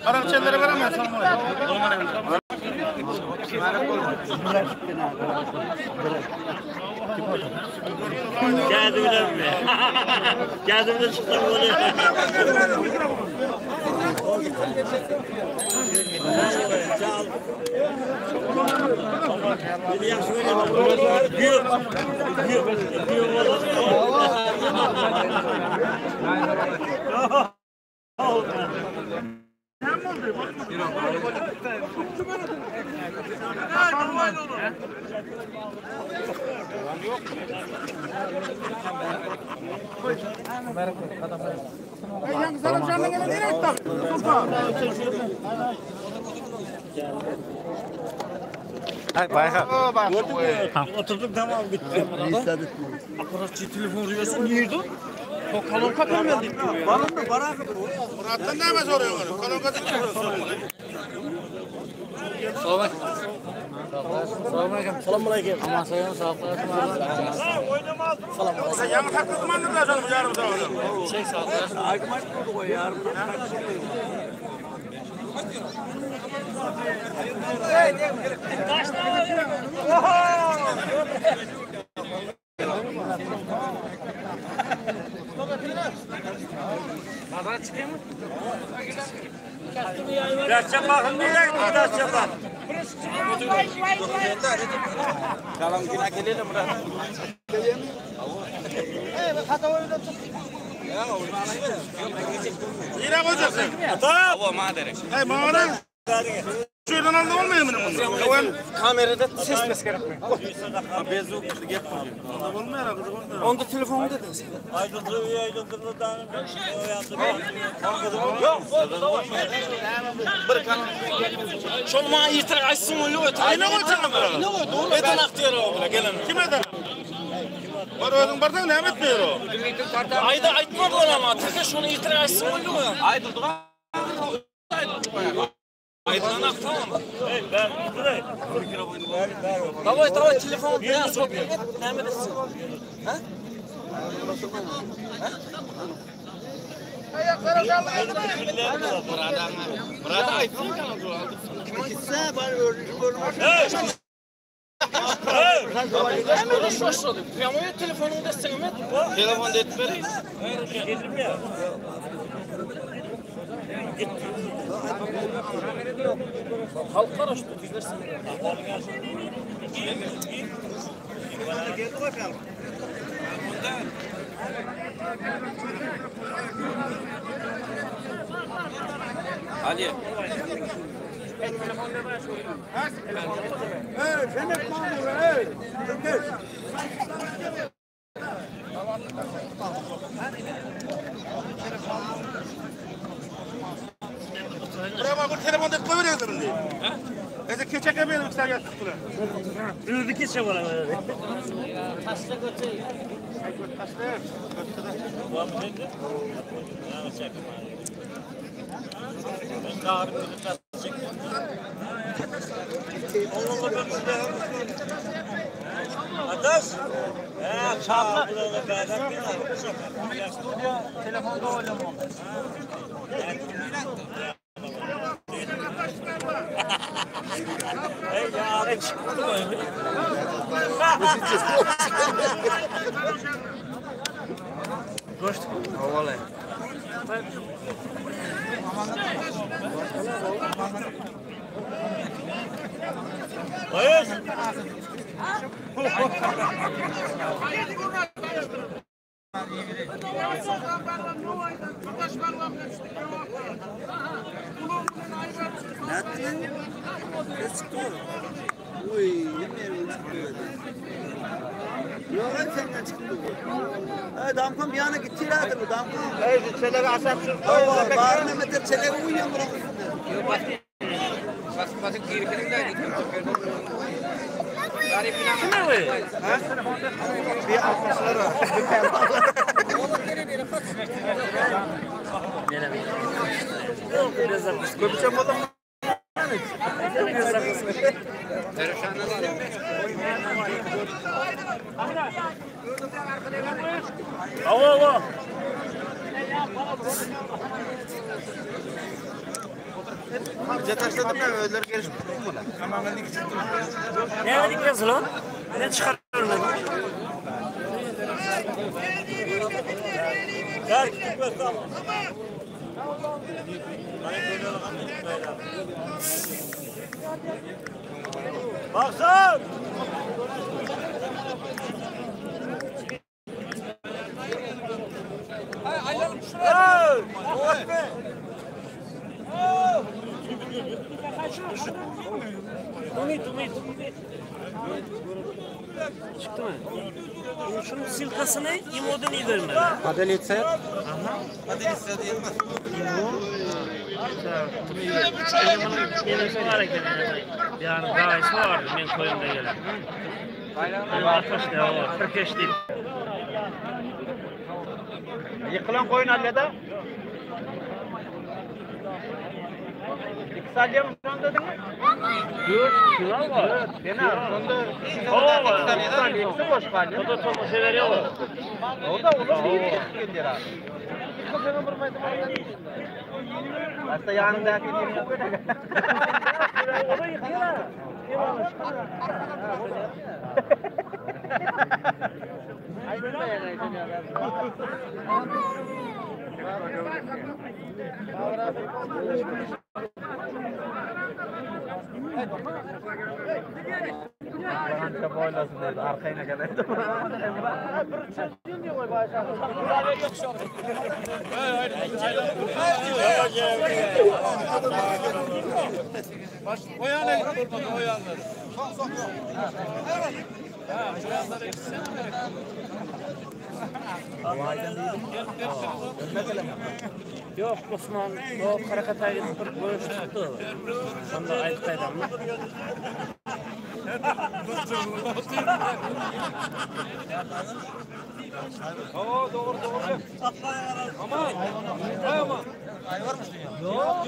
Arap şeylere veremez. Geldiler mi? Geldiler çıktı böyle. Bir yaxşı böyle. Büyük. Oturduk tamam bitti. Aparatçı telefon rüyası nerede? O kalonka vermedik. Var mı? Var abi. Murat'tan ne mi soruyorsun? Kalonka Selamünaleyküm. Aman sayın sağ olun. Sen yanı taklit mandırlar canım yarım sağ olun. Şey sağ olun. Aykmaç kurdu o yarım. Kaç tane? Baba çıkıyor mu? Gerçek bakın niye gerçek bak. Kalan güne gelelim burada. Yine koyacaksın. Hava madere. Hey mağara. Şuradan aldı olmuyor mu bunun? Kamerada ses mes gerekmiyor. Bezu gep Olmuyor herhalde. onda telefonu dediniz. Aydınlığı da Yok. Bir kanal. Şol ma yitir açsın öyle öte. Ne koyacaksın buraya? Ne koydu? Eten aktiyar o bile gelin. Kime de? Var özün bardan ne etmiyor o? Ayda aytmadılar ama. Tek şunu yitir açsın öyle o. Ayda dur. Aydan aktamam mı? Davay telefonu biraz sohbet et. Ne mi desin? Ha? Burada aytsın kanalı. Kimse var görmüş. Prямо telefonunu desene mi? Telefon etmeli. Getirdim ya. Halk karıştı bizlersin. Geldi bakalım. Ali. Buraya bak bu telefonda koyuyorsun diye. Eze keçek yapayım ister yattık buraya. Ürünü keçe var öyle. Taşla götür. Var mı sende? Yani çekim abi. Ben kahve çektim. Onunla ben size Ateş! Çapla. Telefonda oynamam. Hey ya ne çıktı böyle? Gost. Vallahi. Hayır. Uy, yemeğe çıktı. Yok senden çıktı. Damkam bir yana gittilerdi bu damkam. Hey çeleri asap şu. Var ne metre çeleri uyuyor mu? Masuk kiri kiri dah di dari pinang. Bir atmışlar. Köpçem adam. Ava. Bize taşladım ben öyle gelişip durur mu lan? Ne diyeceğiz lan? Ne çıkarırlar? Gel gitmez tamam. Baksın! Aylalım şuraya! Umit. Çıktı mı? Şunun silkasını İmo'dan iyi vermeli. Adeletse. Adeletse diyemez. Benim hareketine yani gayesi vardı ben koyumda gelen. Benim arkadaş da var. 45 değil. Yıkılan koyun hallede. İki salya mı şu an dedin mi? 4 kilo var. Fena. Sonunda İki salya ikisi boş kalıyor. O da çok sever var. O da olur. İyi bir abi. Bu senin vurmaydı mı? Aslında yanındaki bir böyle. O da yıkıyor. Anca boylasın dedi. Arkayına geldi. Yok Osman, o Karakatay'ı bir boyuş tuttu. Sonunda Aytkay'dan mı? Doğru. Ama. Ay varmış dünya. Yok.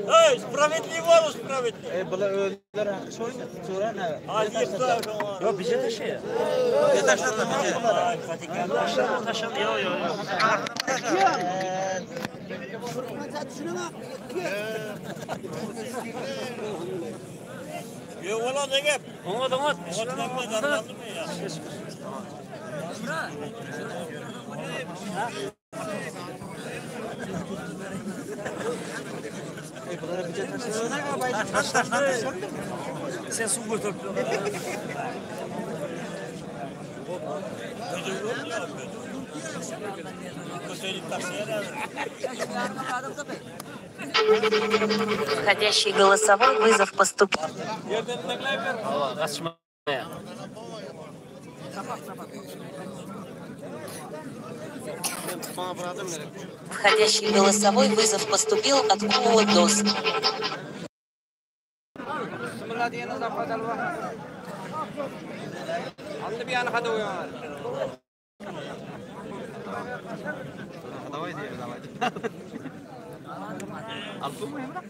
Hey, sprawiedliwy wolus, sprawiedliwy. Bula öldüler hakkı oynuyor. Sonra ne? Yok bize de şey. Bize taşladım bize. Taşan, yok. Yok ola ne gep? Ona da mat. Bunlara bize taşladım. Sen su kurtar. Входящий голосовой вызов поступил. Входящий голосовой вызов поступил от Куо ДОС. Давай. Altın mı Emrah?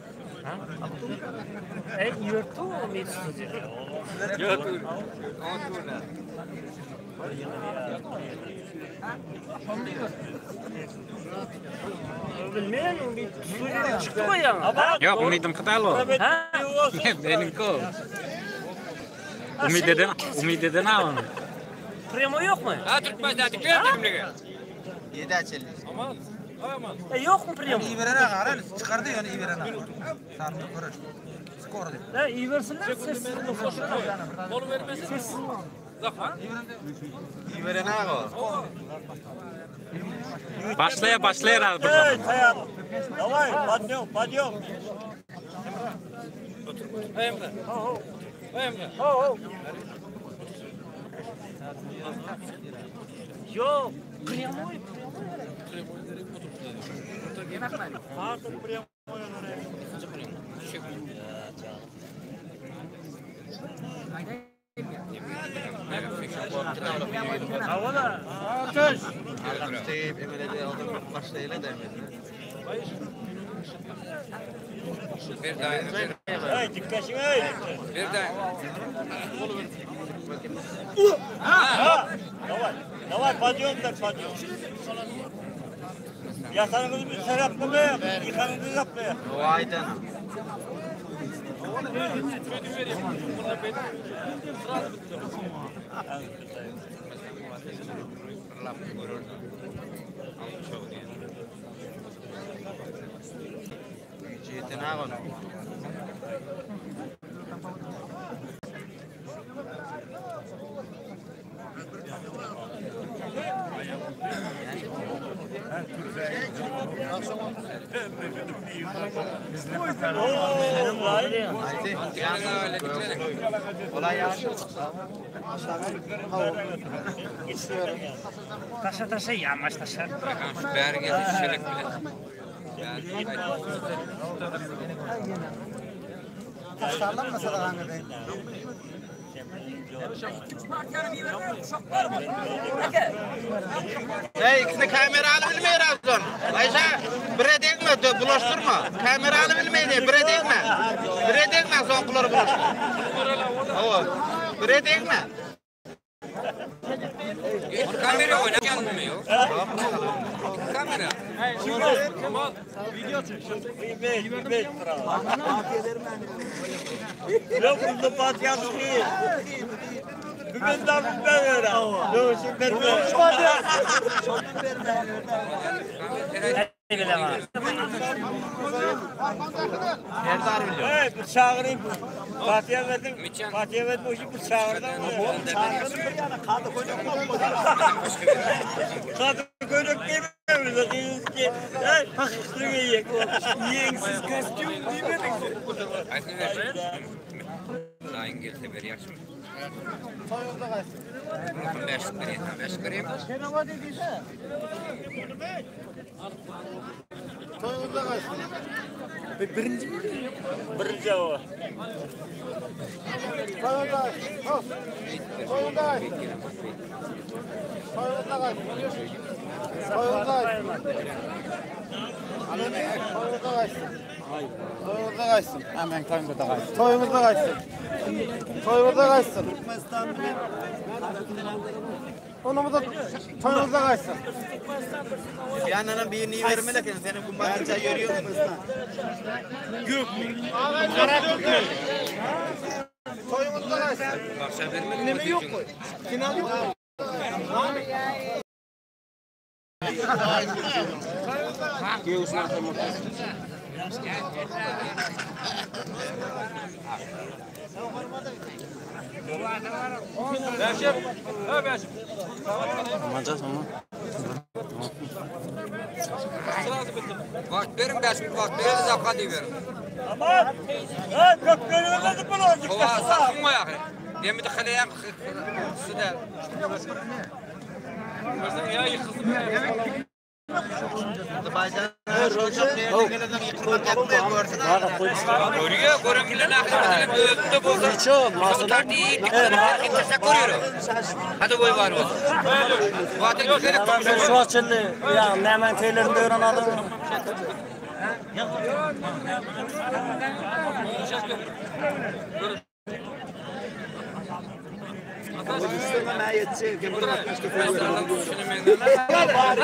Yurtu mu istiyorsun? Yurtu. Bilmiyorum bir suyun çıktı mı ya? Yok, umidim kıtalı. Ha? Benim kol. Umideden alın. Primo yok mu? Ha Türkmen zaten gördüm ne? 7 açıldı. Yok mu primo? İyi verene kadar çıkardı yani iyi verene. Sardı görür. Skor dedi. Ha iyi versinler ses. Onu vermesin. İyi verene kadar. Başlaya abi burada. Давай, подъем. Emre. Emre. Yok. Прямой. Havada. Ateş. Arkadaşlar emelede aldım başlayla da emelede. Bir daha. Hey dikkat et. Bir daha. Pacyon da pacyon. Yasanınızı bir serap kılmayın, yıkanınızı yapmayın. O aydın. Cihetin ağın. Olay ya. Taşa taşa yanmaş taşa. Şu beri geldi şişelek bile. Sallanmasa da kanka ben. Hey, ikisini kameralı bilmeyi razon. Ayşe, bire değme, bulaştırma. Kameralı bilmeyi de, bire değme. Bire değme, son kulları bulaştırma. Oo, bire değme. Kamera oyna gelmiyor. Kamera. Yok burada patyan değil. Bugün de ben verem. Yok şimdi Serdar biliyor. evet, bıçağı vereyim. Fatih'e verdim. Fatih'e verdim. O şimdi bıçağı verdim. Kadı koyduk demiyoruz. Diyoruz ki, şunu yiyek. Yiyensiz kastüm demedik. Aydın ver. Dayın gelse ver yakışmı. Soyulda kaçsın. Bunu beş kırayım. Kenava dediyse. Soyulda kaçsın. Birinci o. Soyulda kaçsın. Soyulda kaçsın. Soyulda kaçsın. Soyulda kaçsın. Soyulda kaçsın. Soyulda kaçsın. Hemen soyulda kaçsın. Soyulda kaçsın. Soyulda kaçsın. Onu da soyulda kaçsın. Yanına birini vermeli ki senin kumbarınca görüyor musun? Gök mü? Karak gök mü? Soyulda kaçsın. Bak sen vermedin mi? Yok mu? Final yok mu? Vakt verin beş gün vakt verin de zapka diye verin. Aman! Ha, köklerine de bunu olacak. Kova sakın mı yakın? Demi de kaleyen suda. Ya yıkılsın ya. Görüyor, görüngülen akıbetini büyüdüğünde bozdu. Çok değil, dikkat görüyor. Hadi koy var o. Vaatı güzel etmiş. Şu açıldı. Ya hemen teylerinde öğren adam.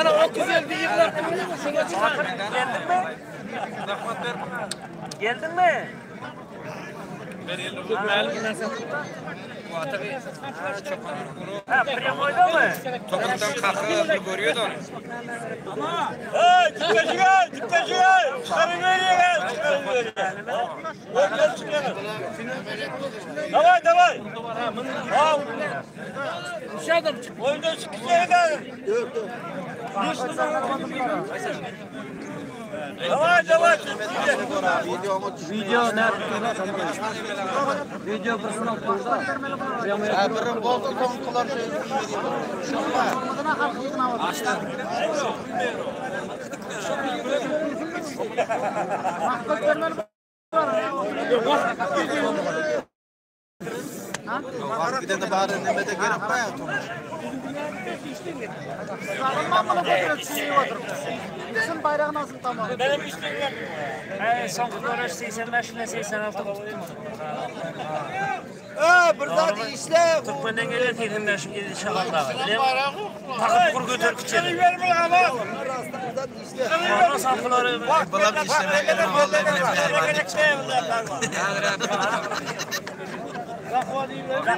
Ana o güzel bir yıllar. Geldin mi? Ha, buraya koydun mu? Topuktan kalkıp görüyordu onu. Ha, çıkma çıkar. Çıkarın veriye gel. Çıkarın veriye. Oradan çıkarın. Davay. Ha. Dışarıdan çık. Oradan çıkacak da. Dur. Davay. Video nerede? Video personal burada. Birinin boldu tonkular Var bir de bari ne de gerek koyar. Sağlamam bunu götürüp oturup. Bizim bayrağın nasıl tamam? Benim işlerim. Son kullanış 85 ile 86 tuttum. Bir zat işle. Türkmen'den gelen teyzemden şimdi gezi şakalda. Takıp kur götürüp içeri. Ondan sapıları. Balam işlemeye de vallahi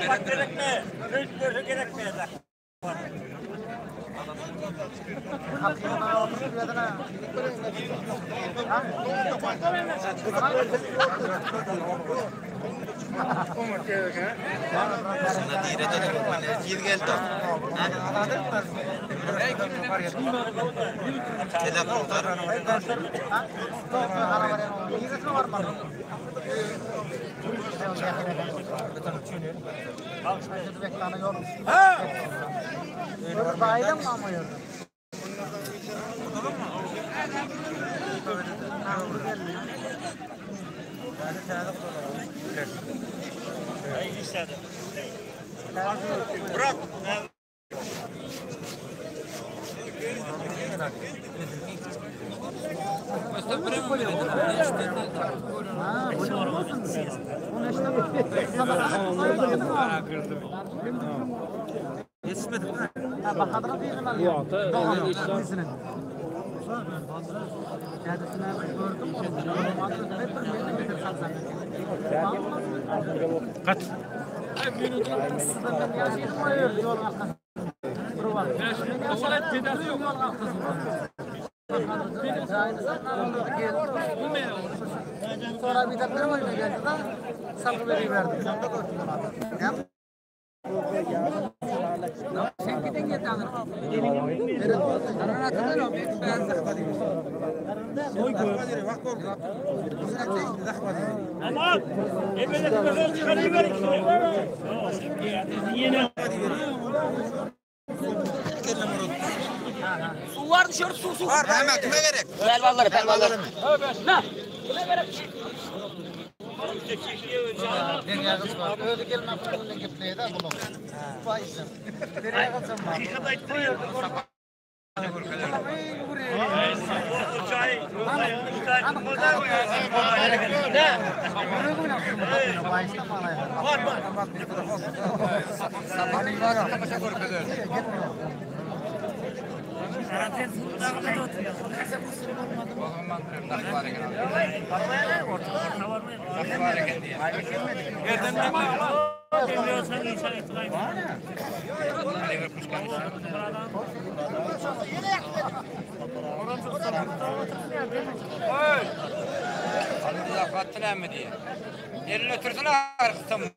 Bak gerek ne? Gerek ne? Sana dire de bana jil geldi. Telefonlar. Bayram mı ama yok? Bırak. Yetişmedi mi? Bakadına bir yıl alıyor. Yok. Kaç. Sonra bir de bir oyuna geldi de salgı veriverdi. Sen gidin git alır. Aman! Emre'de kızıl çıkarıver. Yine. Su var dışarı su. Var hemen kime gerek? Pelvalları. Ne? Kime gerek? Dünya kız var. Öyle gelme bunu getireydi bunu. Faiz. Nereye kaçsam var? Hakikaten koyuyor. Elini otursana arkasından.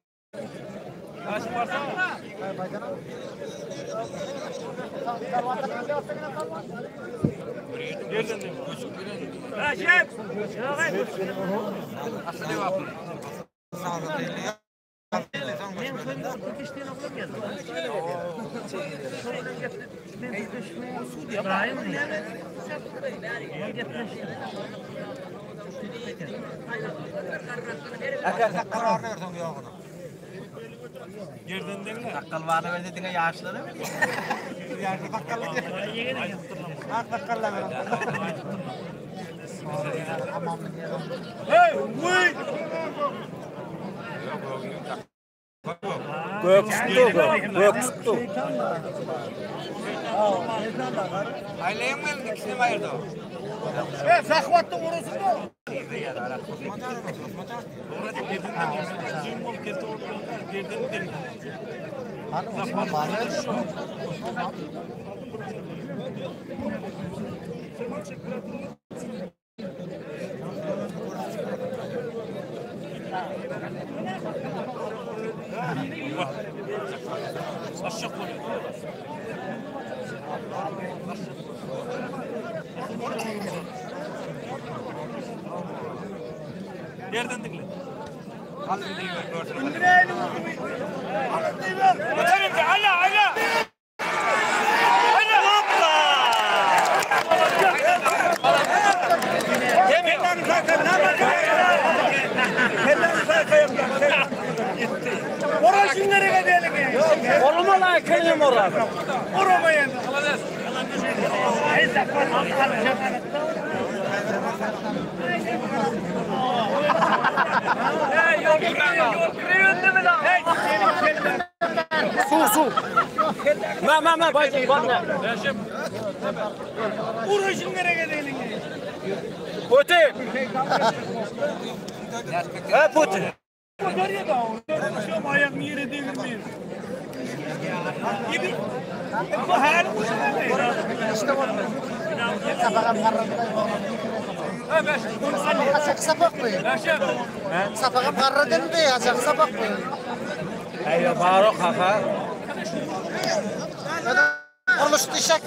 Bakkal vardı verdi dine yaşları mı? Yaşlı bakkal var. Bakkal var. Hey, wait! Gök tuttu. Aileyim mi? İkisini mi ayırdı o? Sakvat'ta orası mı? Nereden dinle? Alın diyor görsün. İndirelim. Alın diyor. Götürün de ala. Kellerini sakın, ne bakayım? Kellerini sakın. Orası Kelim orada. Oramayın. Su. Ma bacım bana. Uğraşın nereye gidelim? Pote. Ha pote. Nereye da o? Şu ayağını yere devirmeyin. Gibi. Bu her bu şey. İşte var. Açık sapak mı? Sapakam karra değil mi? Açık sapak mı? Hayır, barok kaka. Konuştu işek.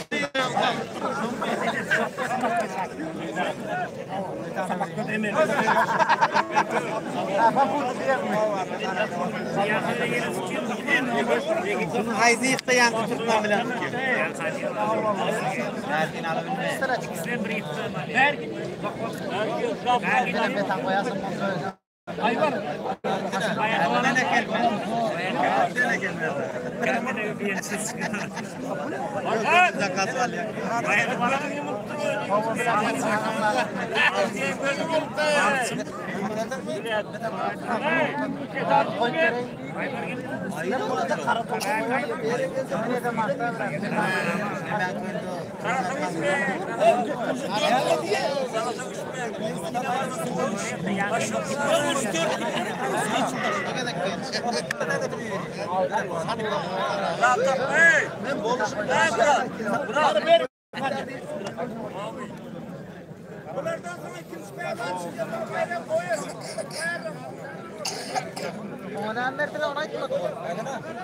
Bunun hayzi yıktayan tutma bilen tutuyor.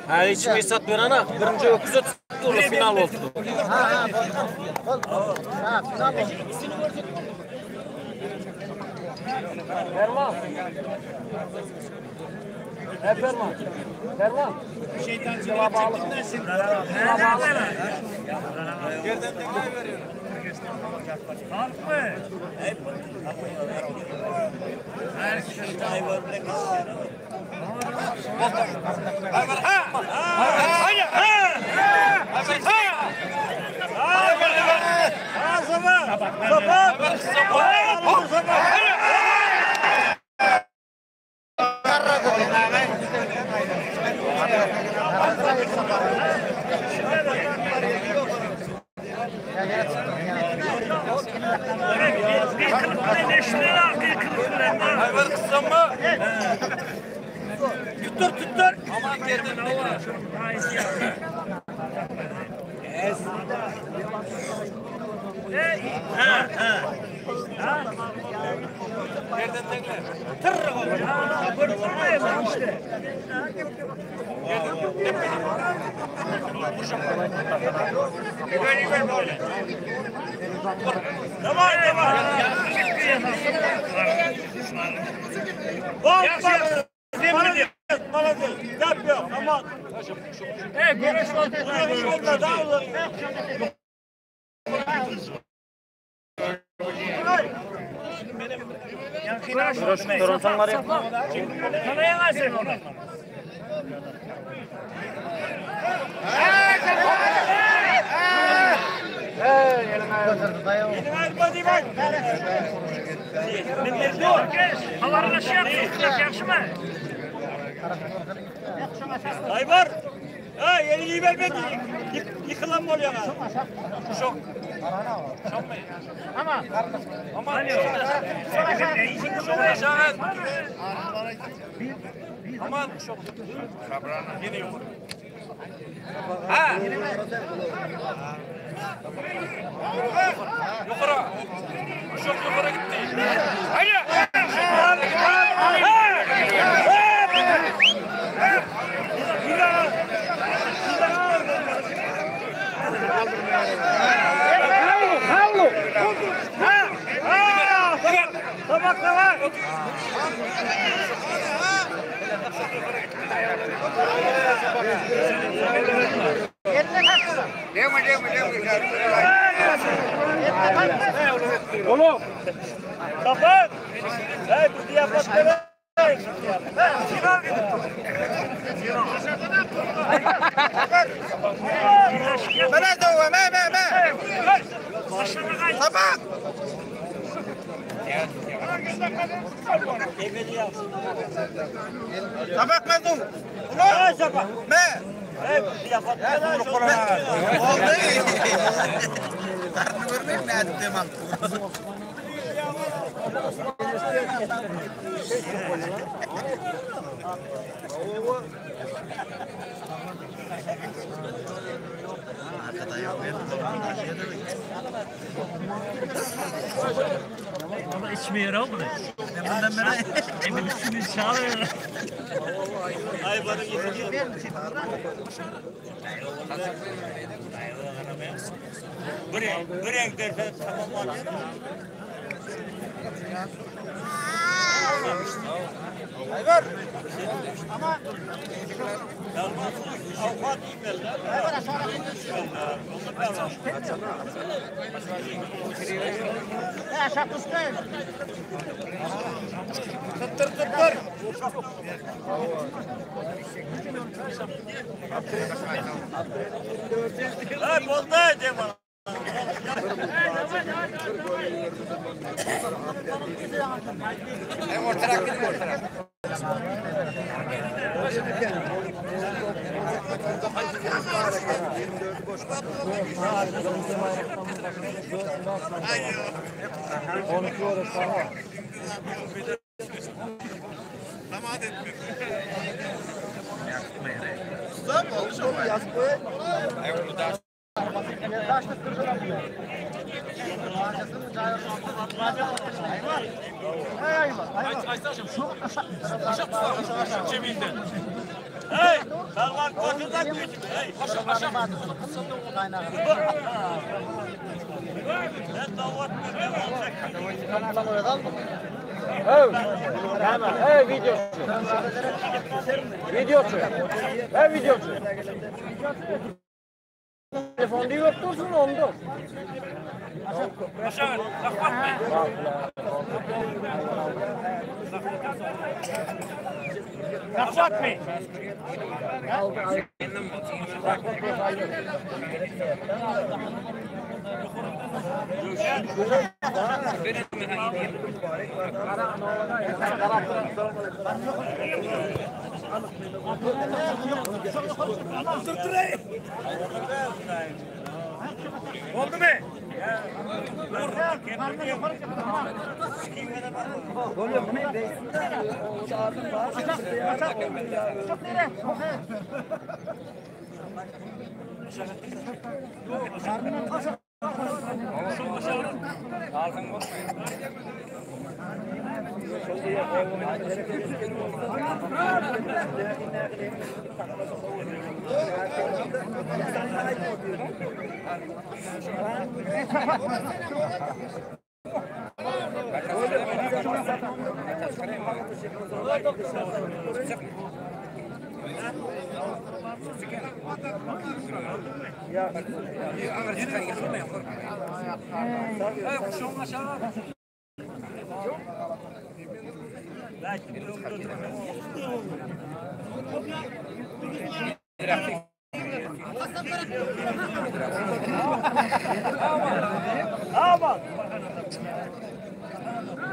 Ha hiç mesat veren ha. Birinci öküzü tuttu final oldu. Ha, final oldu. Ferman. Ferman. Şeytan cevap alınmasın. Yerden tekrar veriyorum. Halk mı? Her şey hayvan Tuttur. Aman geldin hava. Nereden tekrar? Yapıyor ama. Görüş olmadı. Torontanlar yapma. Sana yanaşın onu. Havarına şey yapıyorsun, yakışma. Aybar! Ha, yeni vermedi. Yıkılan mı oluyor ha? Şok. Şok mu? Ama. Şok yaşayan. Aman şok. Yeni yok. Ha. Yukarı. Şok yukarı gitti. Haydi. Oğlum. Kapat. Hey bu diyafat. Sinan. Tabak mezun. Ne sabah? Ne? Yapar. Oldu. Karnı görmeyeyim ne ettim Ama içmeye yarar mı? Bundan beri emin üstünü çağırıyor. Ay bana gidiyor. Buraya dersen tamam. Ayvar. Ama avukat Ya şapkıstayım. Kıttır. Ay bozda Cemal. Ortarak gidin ortarak. Hey, Salman koşudan küçük. Hey, Aşağı. sen davat Hey videocu. Hey videocu. Telefon değil yoktursun ondu. aşağı. Kapatma. Oldu mu?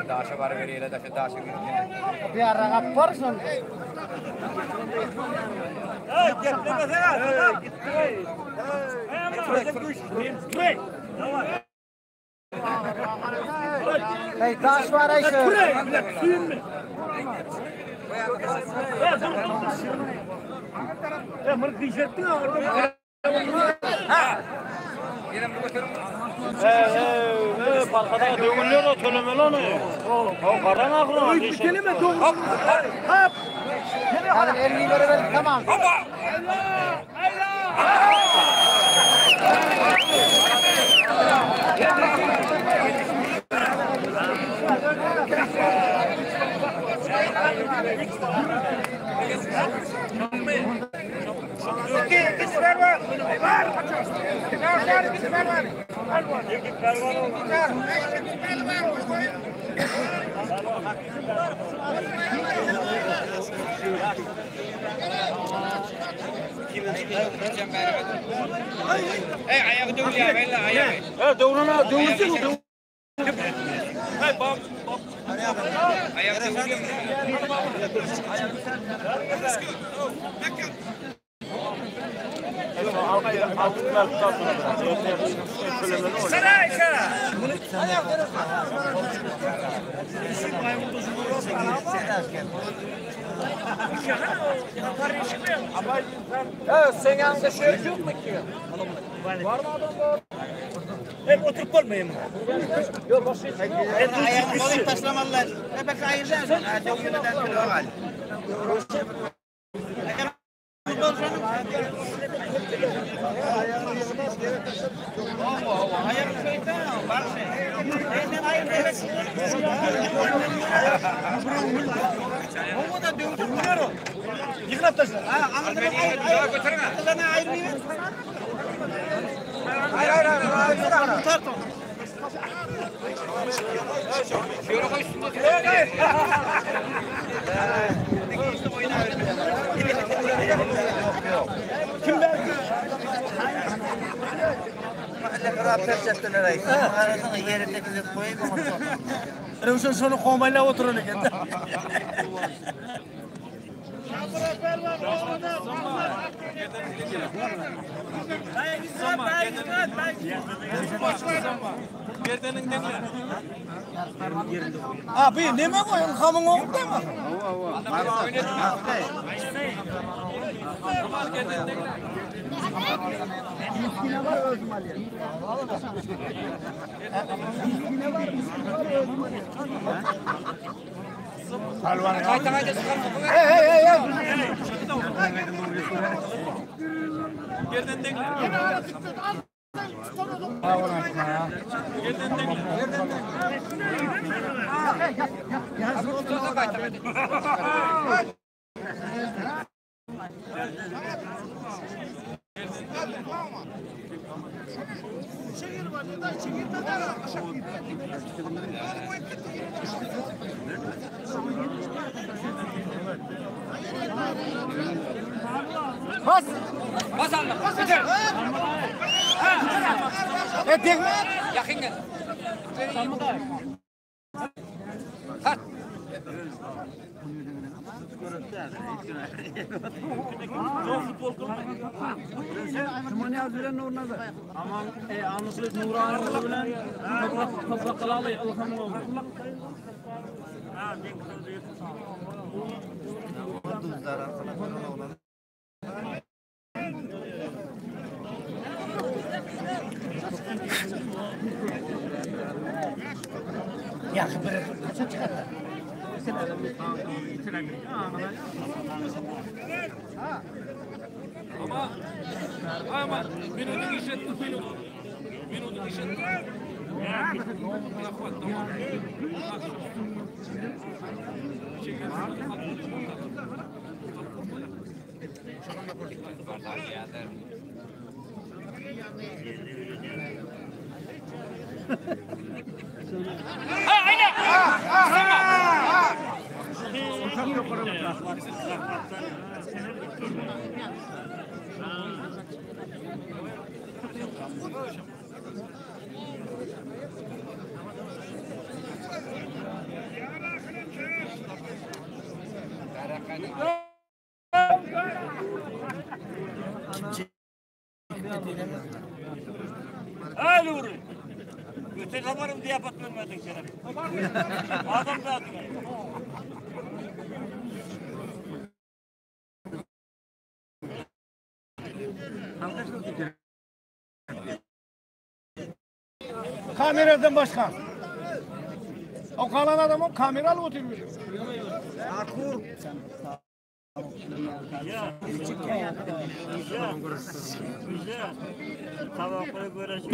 Daşa var veriyle de daşa Bir ara yaparsın. Hey, gitmesene. Hey, Hey taş var ayşe. Ya bunu diyecektin ama. Parkada dövülüyor o tölemeli onu. O karan aklına. Bir kelime dövülüyor. Hop. Hadi elini görelim tamam. Hey, ayağı dövül ya, ayağı. Dövülsün. Hey, bak. Sen yanında şöyle yok mu ki? Var mı adam? Hep oturup olmayayım. Yok başka. Ayağını koyup taslamalılar. Bebek ayırdan. Hadi o günden biri var. Ayağını koyup var şey. Neyden ayırdan? Onu da dövdürüyorum. Yıkıp taşlar. Anladın mı? Ayırdan ayırmıyor. Hayır. Tutar. Şöyle koysun. Kim ben? Mahalle kırar perçettiler ay. Arasına yerindekileri koyayım ama çok. Revşen şunu kovmayla oturun etti. Abi ne mi koyun? Kamın oğlu da mı? Bas! Bas Allah. Bitir. Etek mi? Yakın gel. Kalk. Cumhuriyet Hazretleri orada. Aman anısılık Nurhan'ı bilen toprak kalalı Allah'ım oldu. Ya kaça çıkar. Ama minutu işletti film. Minutu işletti. Al uğru. Öte kamarım diye patlamıyordun sen. Adam da atma. Kameradan başka. O kalan adamın kameralı oturmuş. Akur. Güzel. Tabakları böyle şey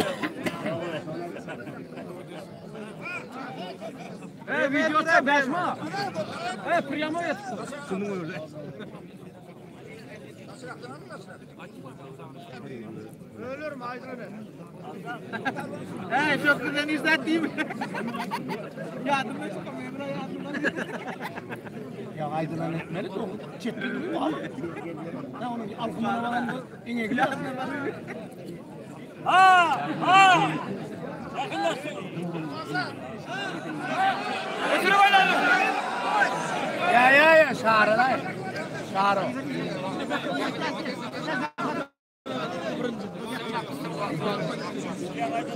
Videoda başma. Priyamo yat. Ölürüm Aydın'ı. Çok güzel izlettiğim. Yardımına çıkamıyor. Ya Aydın'ın etmeli de o çetli gibi al. Ya onun alkımına varan da ine gidiyor. Yakınlaşsın. Ötürü var. Şahırlar. Şahır.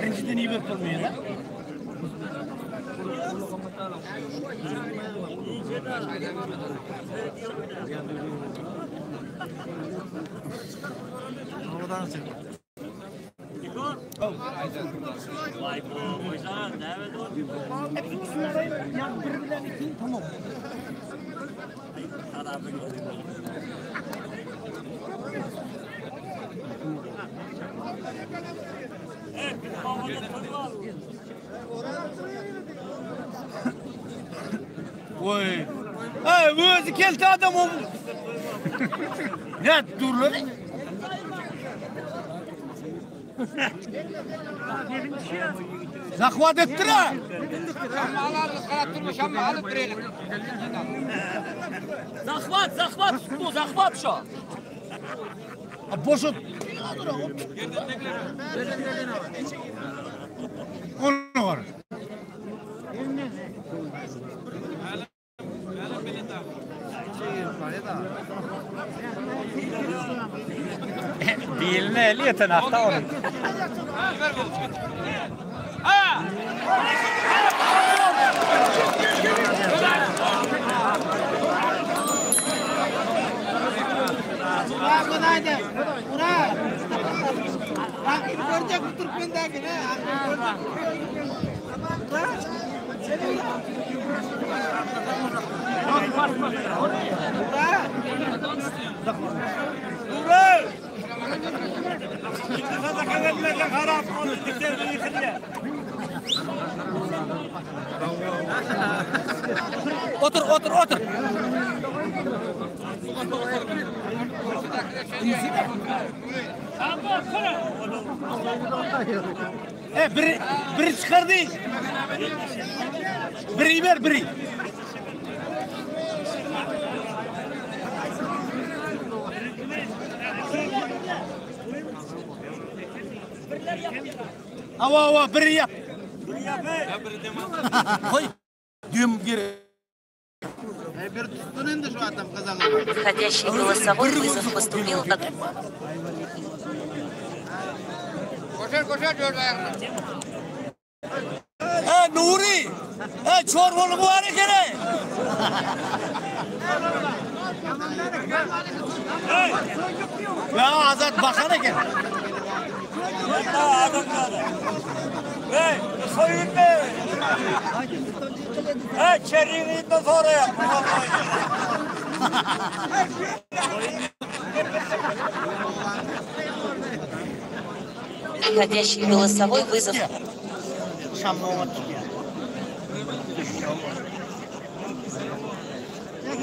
Birinci iyi bir kılmıyor lan. Oradan çık. Vay bu hocam nerede o? Ya birbirlerine kim tamam. Vay. Ay bu özü kelti adam o. Ne durlar? Zakvat ettir ha. Zakvat bu zakvat şu. Boşut. Onu var. Diline eliyeten hafta onun. Otur. Biri çıkardı. Biri ver, biri. Ava biri yap. Koy. Düğüm geri. Входящий голосовой вызов поступил от... Nuri! Çorbalı bu hale gene! Ya Azat bakana gel. Hey, soyun be! Hey, çeriğini de sonra yap. Входящий голосовой вызов.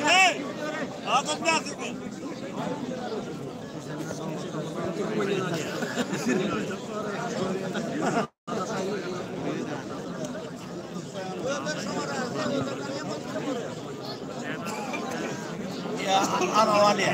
Hey! Azat nasıl? Ya ana vali.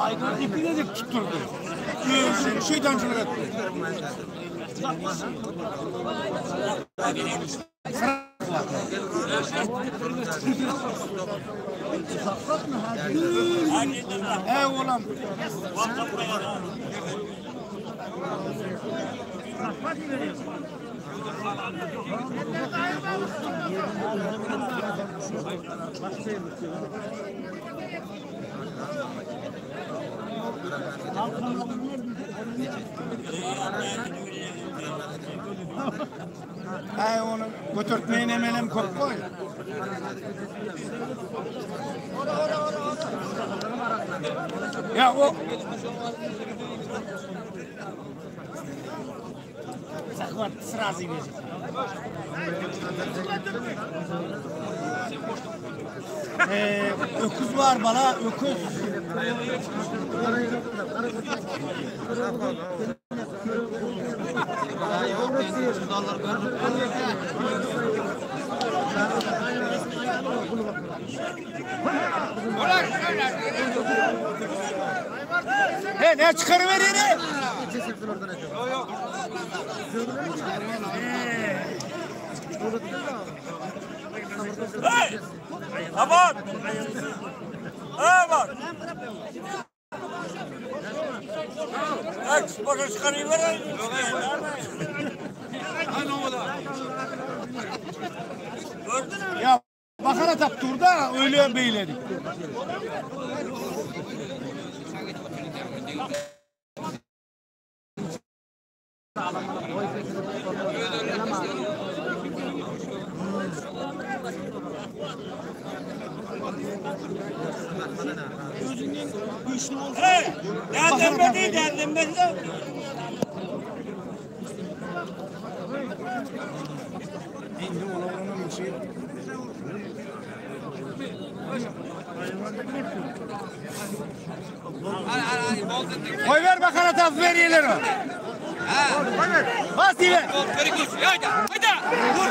Aydan ipine de tutturdu. Şeytancılık etti. Oğlum. Onu götürtmeyin emelem kop koy. Ya o Sakvat sırası gelecek. Öküz var bana, öküz. Ne çıkarıver yine? Hey! Aman! Aman! Aç, bakın çıkarıver. Ya bakara tap turda öyle beyledik. Hey! Nereden bedi? Koy ver bakara tap ver yeleri. Bas diye. Haydi! Vur!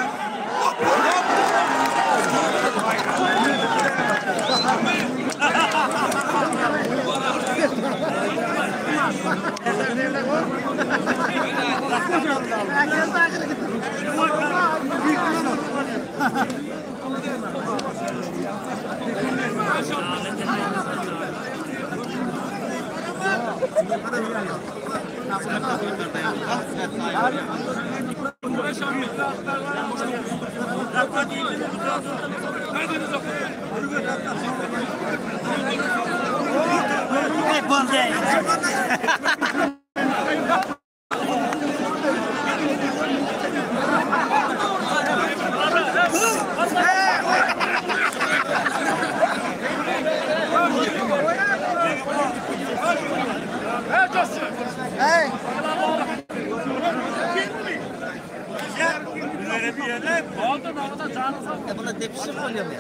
Buna tepsi mi oluyor mu?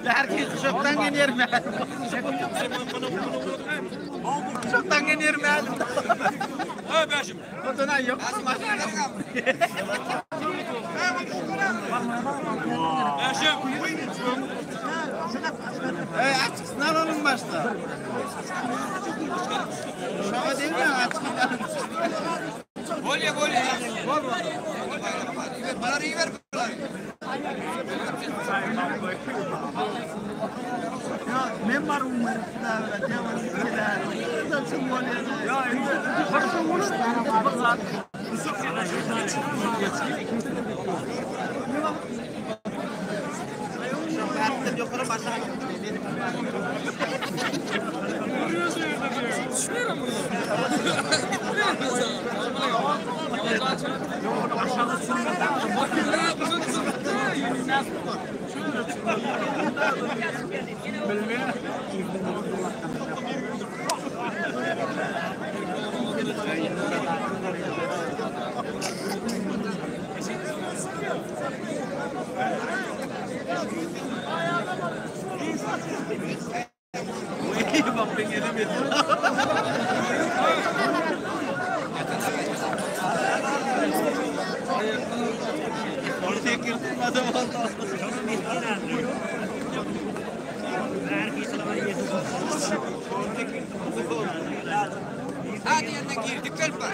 Herkes çoktan geliyorum ben. Çoktan geliyorum ben. Hey başım. Fotoğraf yok. Başım. Hey açıksın alalım başta. Şaka değil mi açıksın? Golye. Parayı ver. Ben varım ben. Ya parası konuş. Ben yukarı başa Hadi yanına girdik kalpa.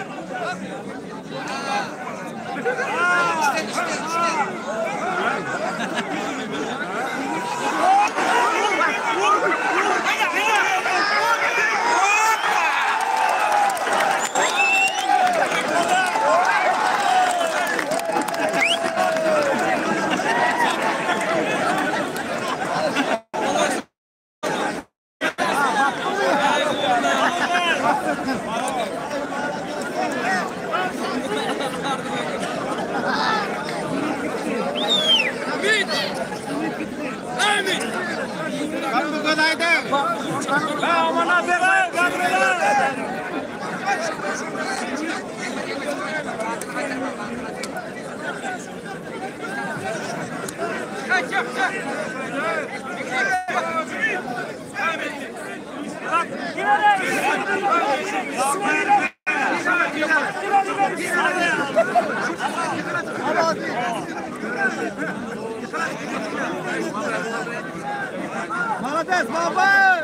Молодец, баба!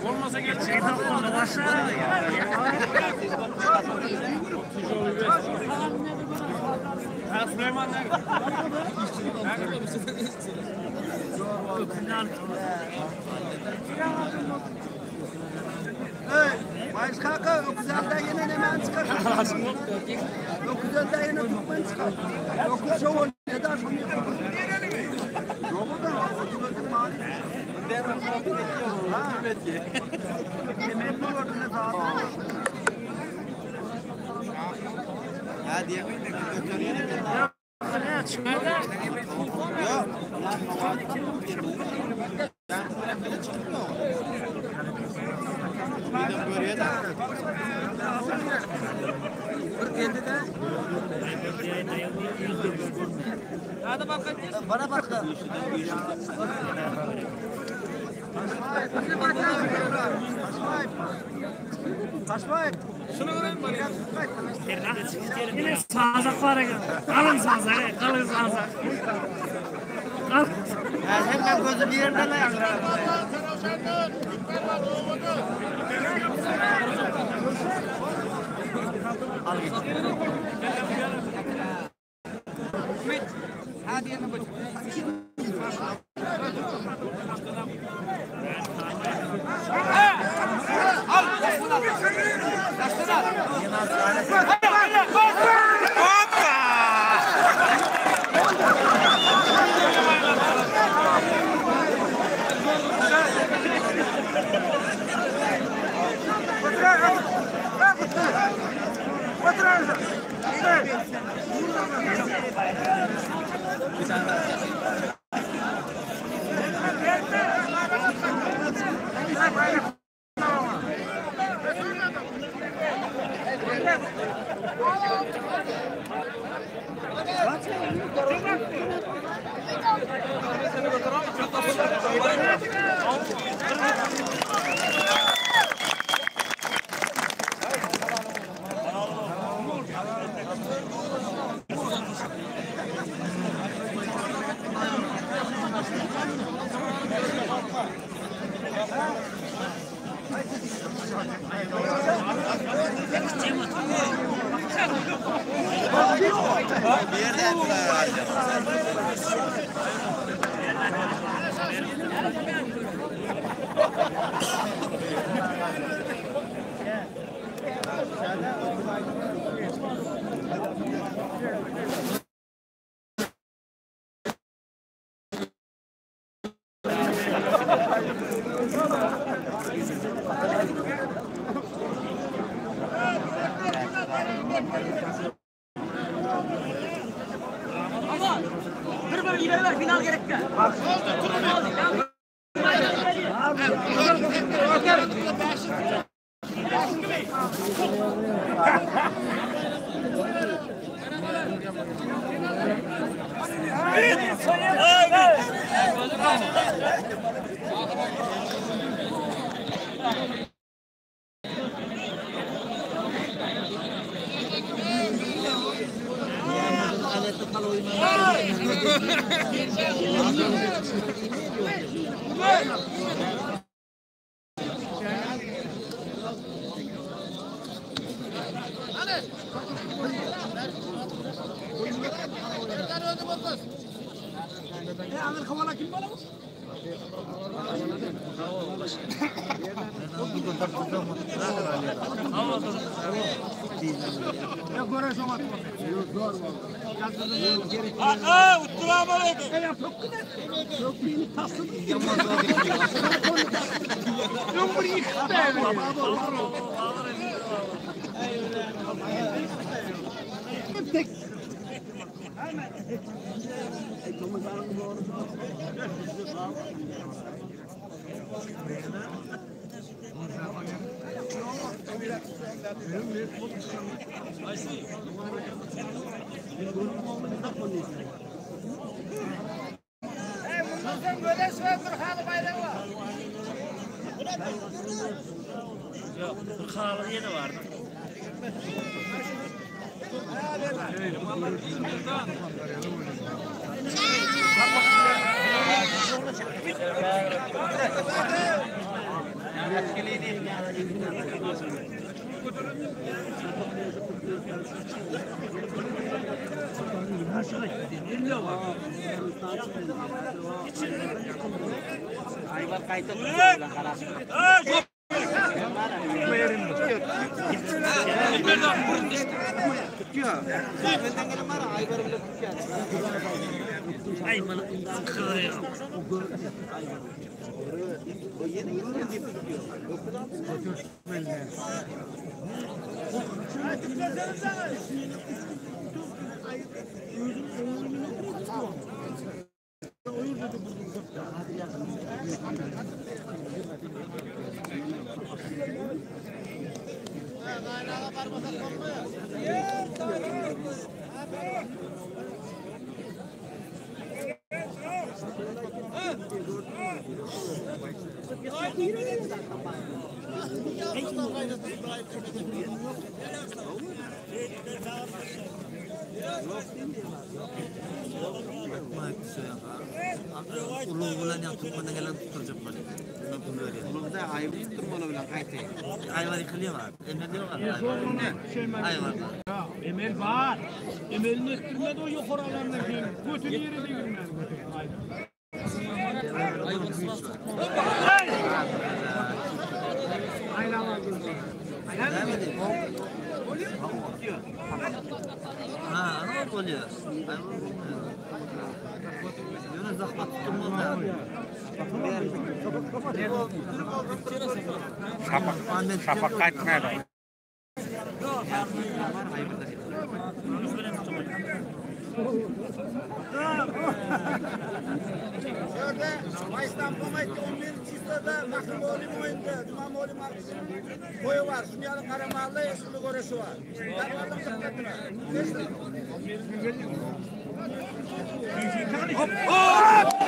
Olmasa geçecek. Süleyman nerede? Başka o güzelden yine ne men çıkar? O güzelden yine tutman çıkar. Yok şu ol ne der bunu? Yok da hadi yemin ediyorum. Yok. Bana bak. Kaçmayın. Şunu göreyim bari. Yine sağzak var ya. Kalın sağzak. Kalın sağzak. Kalın. Hemen gözü bir yerden ayaklar. Al git. Hadi yanına bak. Emel var. Emel'in ettirmedi o yukarılarına gelin. Götün yeri de girmez. Şafak kaçmaya da. Mayıs'tan Pomayt'ta 11. çizgide mahkum oğlum oyunda. Cumam oğlum boyu var. Şunyalı Karamallı eşitli görüşü var. Darvarlık tıklattılar. Hop! Hop!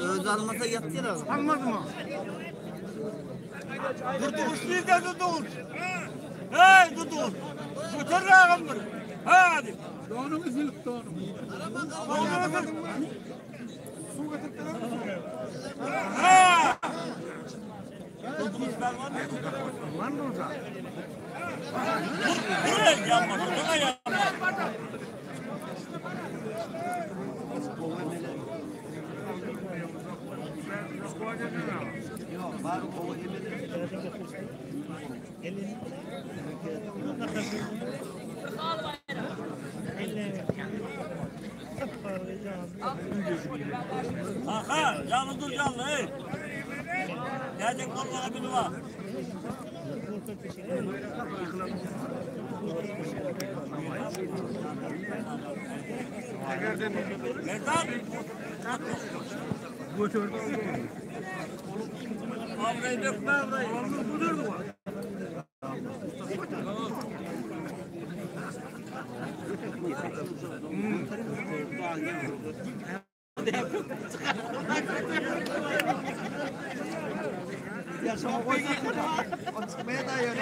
Öz almasa yatıyor abi. Almadı mı? Durduğuz sizde durduğuz. Hey durduğuz. Götür ağam bunu. Hadi. Doğunu üzülüp doğunu. Aha, canlı dur canlı. Hey. Gelecek kollara bir var. Merdan. Avrayı dökme avrayı. Budur mu?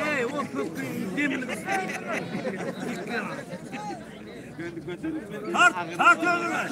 Hey, o köprüyü demir. Tart önüme.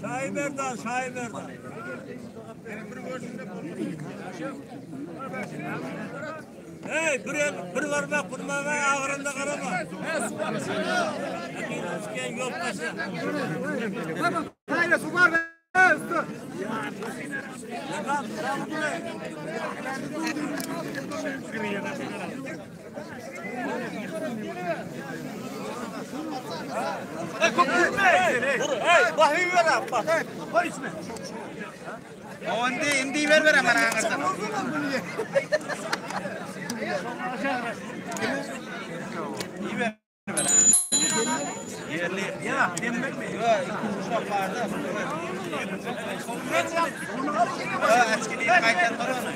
Şahin Merdan, Şahin Merdan. Hey, bir var bak, kurma ve ağırında karama. Eski yol taşı. Hayır, su var be. Hey, bahim ver abi, bak. Var içme. O indi ver hemen ağırdan. İyi ver. Yerli. Ya, demek mi? Yok, iki kuşak vardı. Askeri kayıtlar var mı?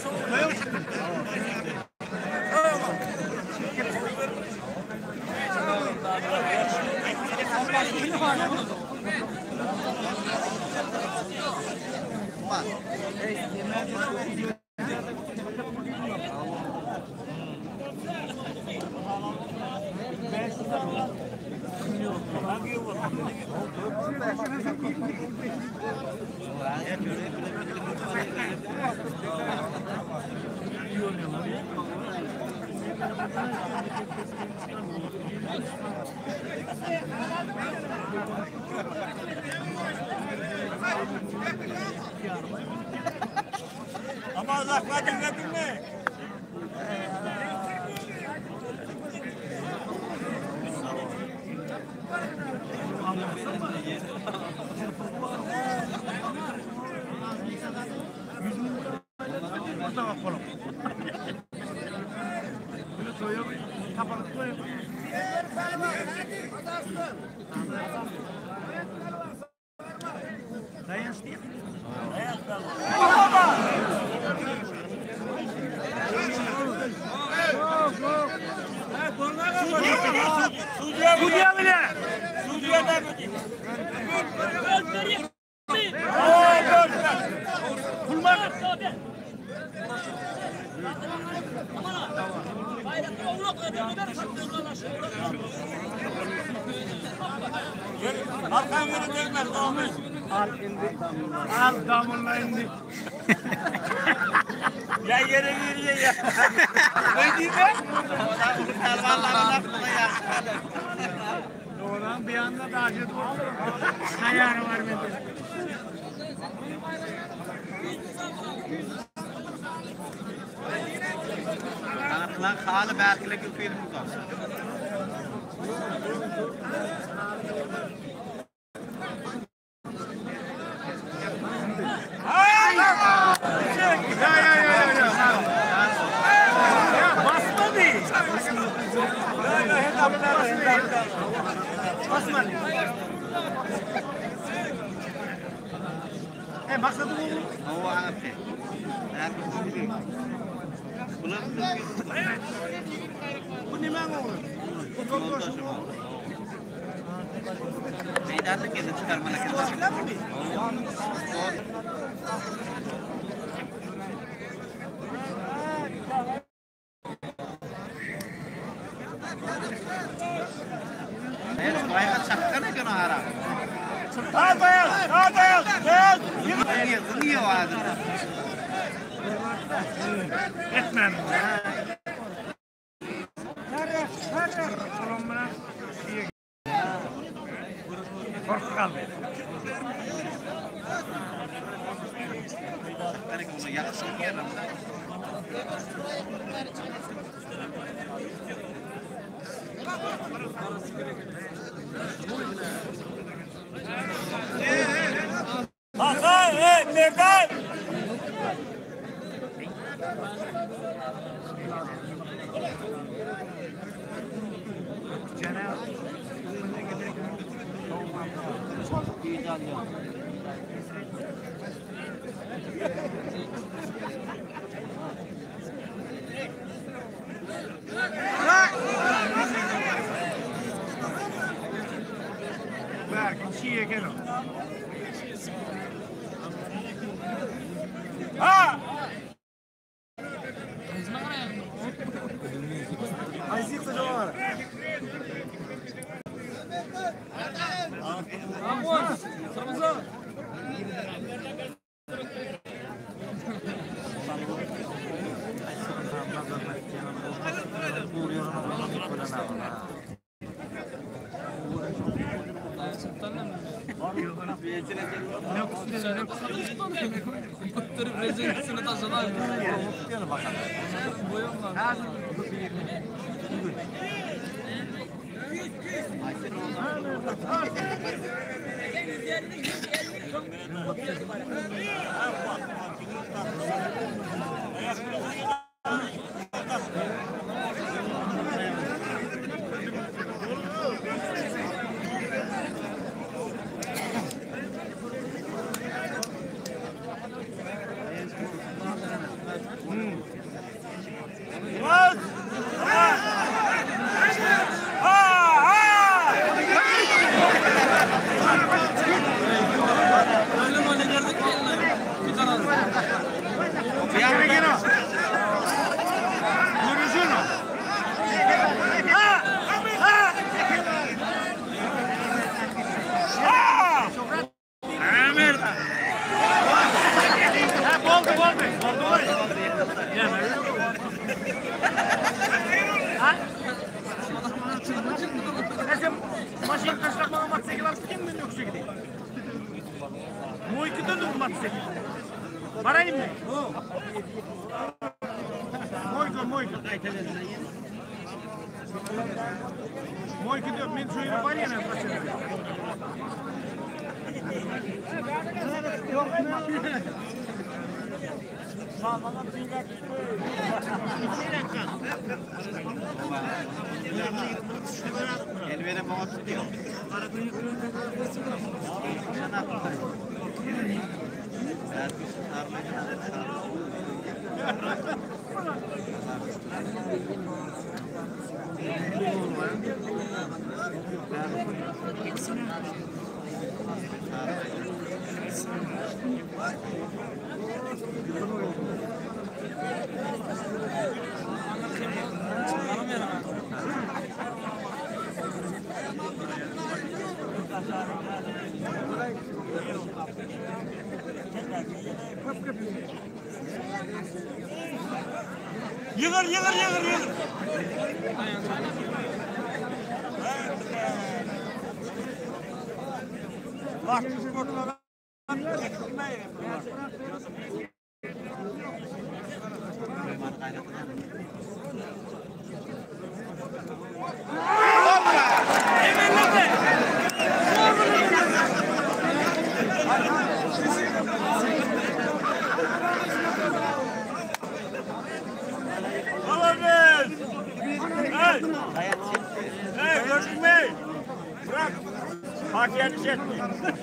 Ama uzakladın dedin mi? Sucuya bile. Sucuya da mı? Kulmak. Arkan yürü değmez. Al indi. Al damınla indi. Ya yere yürüye ya. Ne diyeyim ben? Doğrudan bir anda da acıdı. Hayarı var bende. Lan halı belki film olsun. Maksadı bu. O abi. Bu ne man olur? Bu kontrol. Meydanlık edip çıkarmana gerek. Evet, bayağı çakkana gün ara. Niye o adı? Etmem. Portakal ver. Ben bunu yaksın yerim. Hasan, Merdan. Bak, şiye gel. Ha! Ayzik de var. Vamos, vamos. Машин ташлап мотоцикл алып кеткен мен өкше кетейін. Мойкадан да мотоцикл. Барайын мен. Мойка. Мойка деп мен шойып барайын Elvere bana tutuyor. Yığır. Bak, Pakiyatı etme.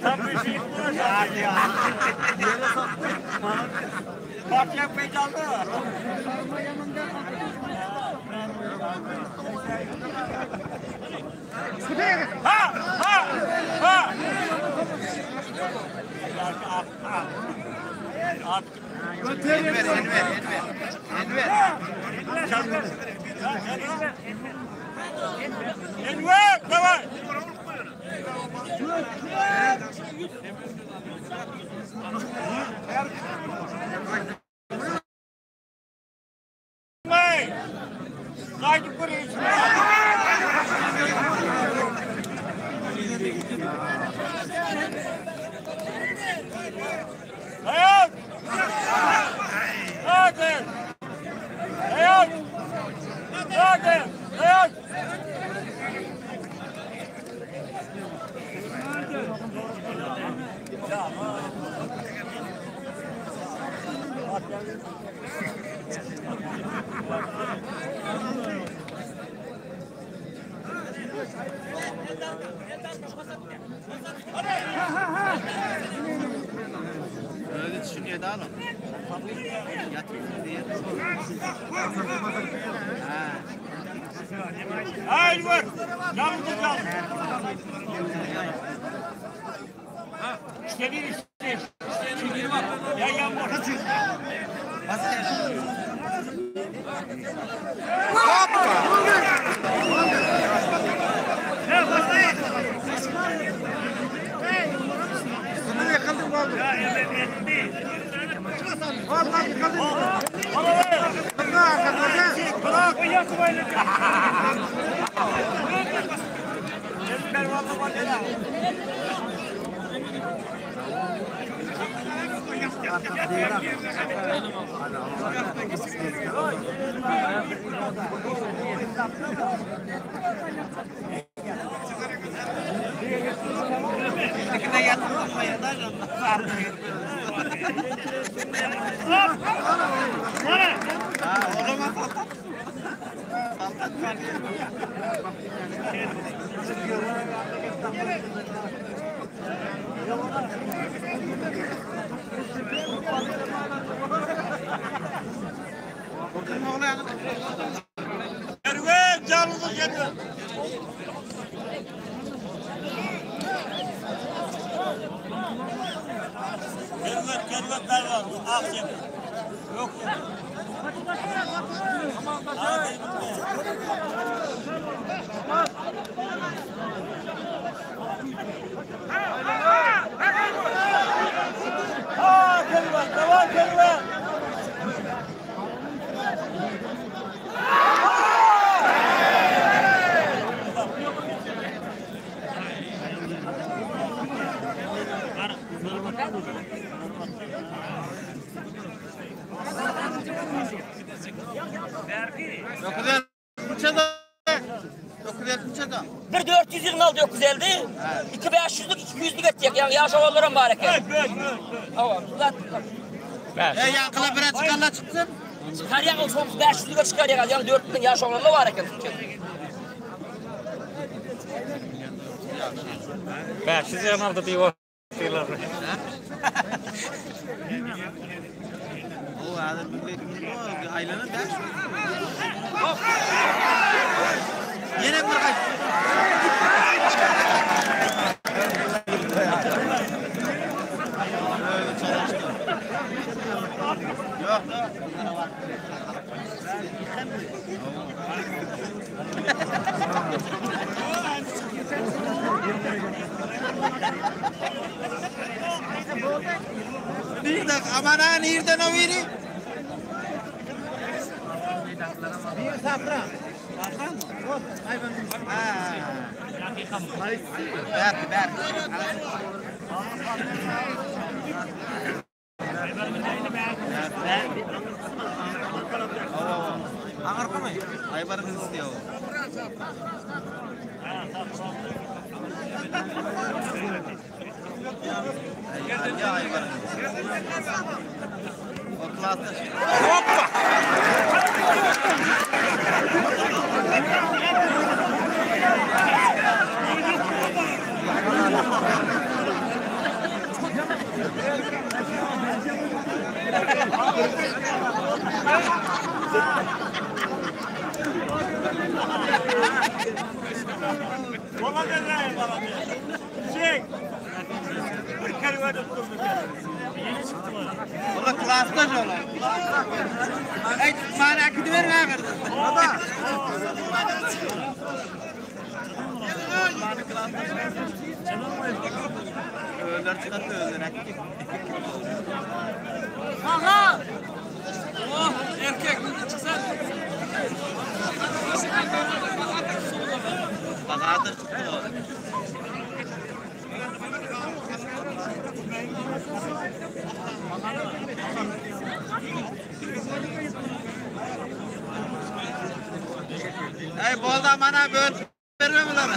Tam bir şey yapmıyor. Pakiyat meydanı. Ha! Ha! Ha! Enver, давай! Haydi buraya. Hayat! Hadi! Hayat! Hadi! Hayat! Öyle düşünüyor da oğlum. Yatırım diye. Haydi vur! Yalnız kal! İşte bir işte. Ya yağmur. Bunu yakaladım mı oldu? Ya evet değil. Vallahi yakaladım. Bırak o yakmayla. Ben vallahi var ya. Erve canınızı getirin. Kervetler var. Akşam. Yok. Ha, kervet, devam kervet. Bir 400 yılın aldı 950. 2500'lük 200'lük edecek. Yani yaş oğullara mübarek. Tamam. Yankıla bire çıkarla çıksın. Çıkar ya, son 500'lüke çıkar ya. Yani 400'lük yaş oğullarla var eken. 500 yılın aldı diyor. O adam bir ailenin ders. Yine bir kaç. Öyle çalıştı. Yok. Nereden? Aman ha nereden o biri? Bir safra. Safra mı? Hayvan. Ber. Aybarınız istiyor. Ya aybarınız. O klasta şey. Hoppa! Baba nereye baba? Şey. Bir kere var tuttum. Ola klasta jola. Ay bana akıdı ver ver. Baba. Öller çıkarttı öller. Aha! Oh, erkek çıksa. Bagadır çıktı o. Ay bu zamana böyle verme mi lan?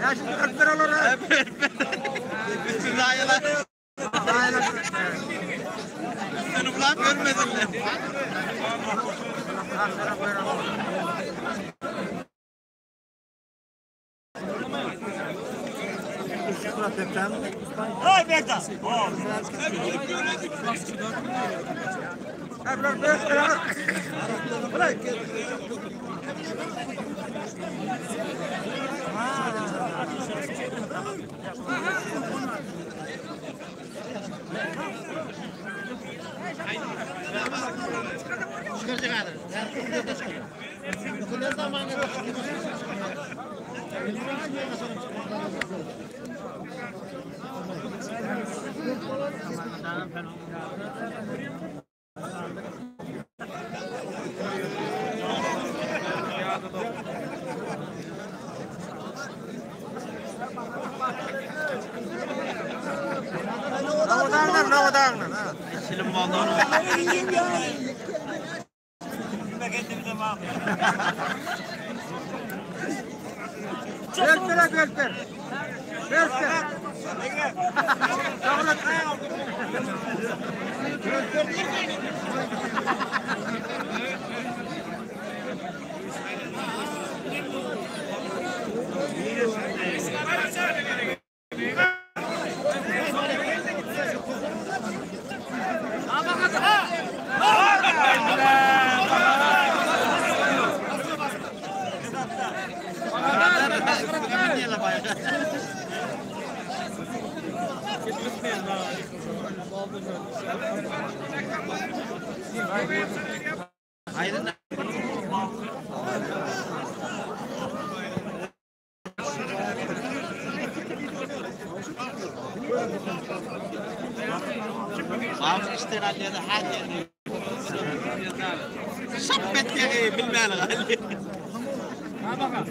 Ya şimdi 40 lira olur ha. Bütün dayılar. Seni bulan görmediler. Ay Berta. Ebrar 5 lira. Ulan. Silim balonu. Ver. Haydi. Abi işte hadi hadi. Şapet ya bilmem hadi. Ha bakalım.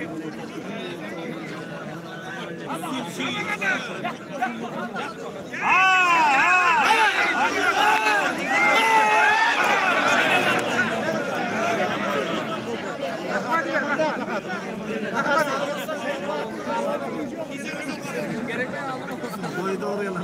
Boyu doğru yana.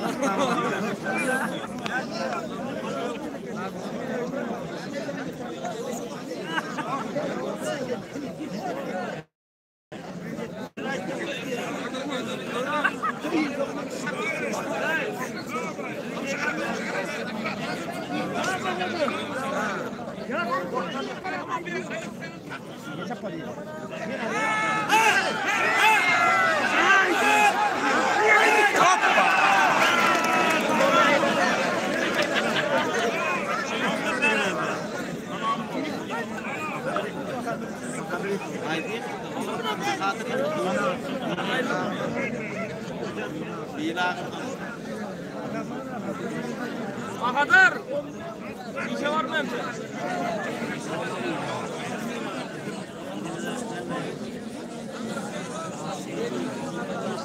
Bahadır.